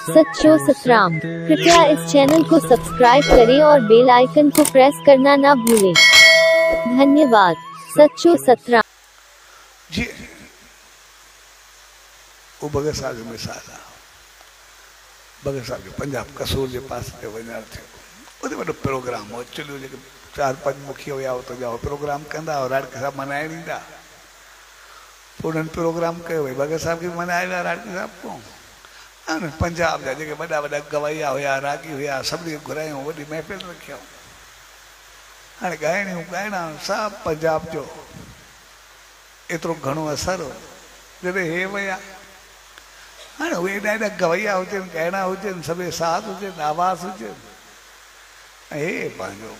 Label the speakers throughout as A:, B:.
A: सच्चो सतराम। कृपया इस चैनल को सब्सक्राइब करें और बेल आइकन को प्रेस करना ना भूलें। धन्यवाद। सच्चो सतराम
B: जी। वो भगत साहब जो मिसाल आहे, भगत साहब जो पंजाब कसूर के पास ते वञण थियो, उते वॾो प्रोग्राम हो। एक्चुअली जेके 4-5 मुखिया हुआ उते जा प्रोग्राम कंदा और राडके साहब मनाइण ईंदा। पोइ उन्हनि प्रोग्राम कयो भई भगत साहब खे मनाए विया राडके साहब को। ऐं पंजाब जा जेके वॾा वॾा गवैया हुआ, रागी हुआ, सभिनी खे घुरायूं, वॾी महफ़िल रखियऊं। हाणे ॻाइणियूं ॻाइणा सभु पंजाब जो एतिरो घणो असर हो जॾहिं हे विया। हाणे उहे एॾा एॾा गवैया हुजनि, ॻाइणा हुजनि, सभु साज़ हुजनि, आवाज़ हुजनि, ऐं हे पंहिंजो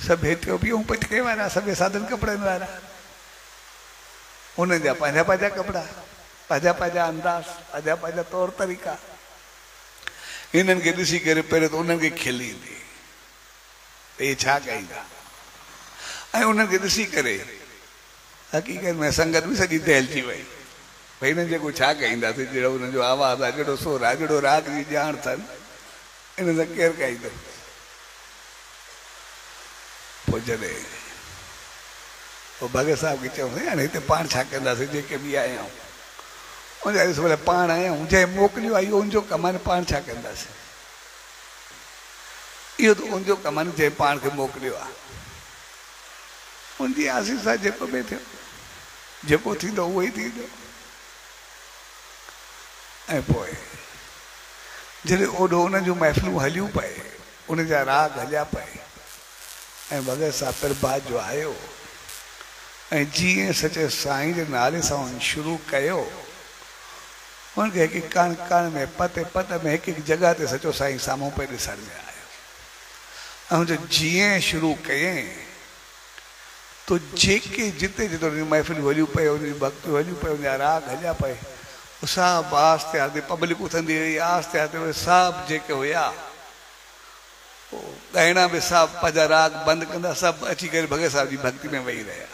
B: सभु एथियोपियूं पटके वारा, सभु साधन कपिड़नि वारा, उन्हनि जा पंहिंजा पंहिंजा कपिड़ा, पंहिंजा पंहिंजा अंदाज़, पंहिंजा पंहिंजा तौर तरीक़ा। हिननि खे ॾिसी करे पहिरियों त उन्हनि खे खिल ईंदी, इहे छा ॻाईंदा, ऐं उन्हनि खे ॾिसी करे हक़ीक़त में संगत बि सॼी दहिलजी वई भई हिननि जेको छा ॻाईंदासीं, जहिड़ो हुननि जो आवाज़ आहे, जहिड़ो सुर आहे, जहिड़ो राग जी ॼाण अथनि, इन सां केरु ॻाईंदो। पोइ जॾहिं पोइ भगत साहब खे चयूं हाणे हिते पाण छा कंदासीं, जेके बि आया आहियूं उनजा ॾिस भले पाण आया आहियूं, जंहिं मोकिलियो आहे इहो उनजो कमु आहे, पाण छा कंदासीं, इहो त उनजो कमु आहे, जंहिं पाण खे मोकिलियो आहे उनजी आसीस सां जेको बि थियो, जेको थींदो उहो ई थींदो। ऐं पोइ जॾहिं ओॾो उन जूं महफ़िलूं हलियूं पए, उन जा राग हलिया पए, ऐं भगत साहब प्रभात जो आयो, ऐं जीअं सचे साईं जे नाले सां शुरू कयो, उनखे हिकु कण कण में, पत पत में, हिकु हिकु जॻह ते सचो साईं साम्हूं पे ॾिसण में आयो। ऐं जो जीअं शुरू कयईं तो जेके जिते जिते उनजी महफ़िल हलियूं पए, उनजी भक्तियूं हलियूं पए, उनजा राग हलिया पए, सभु आस्ते आस्ते पब्लिक उथंदी रही, आस्ते आस्ते उहे सभु जेके हुया ॻाइणा बि सभु पंहिंजा राग बंदि कंदा, सभु अची करे भगत साहब जी भक्ति में वेही रहिया।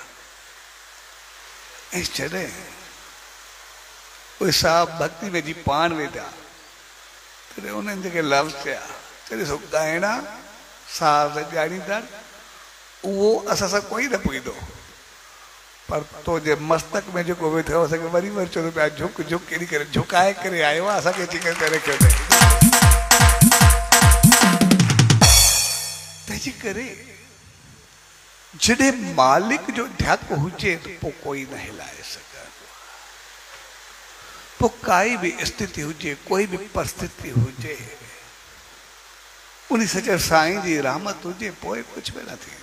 B: ऐं जॾहिं उहे सभु भक्ति में जी पाण वेठा, तॾहिं उन्हनि जेके लफ़्ज़ थिया, चए सो ॻाइणा साज़ ॼाणींदड़, उहो असां सां कोई न पुॼंदो, पर तो जे मस्तक में जेको वेठो असांखे वरी वरी चवंदो पिया झुक झुक केॾी करे झुकाए करे आयो आहे, असांखे अची करे रखियो अथई। तंहिंजे करे जॾहिं मालिक जो ढक हुजे त पोइ कोई न हिलाए सघंदो। पोइ काई बि स्थिति हुजे, कोई बि परिस्थिति हुजे, उन सच्चे साईं जी रहमत हुजे, पोइ कुझु बि न थींदो,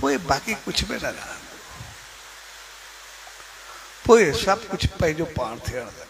B: पोइ बाक़ी कुझु बि न रहंदो, पोइ सभु कुझु पंहिंजो पाण थियण लॻंदो।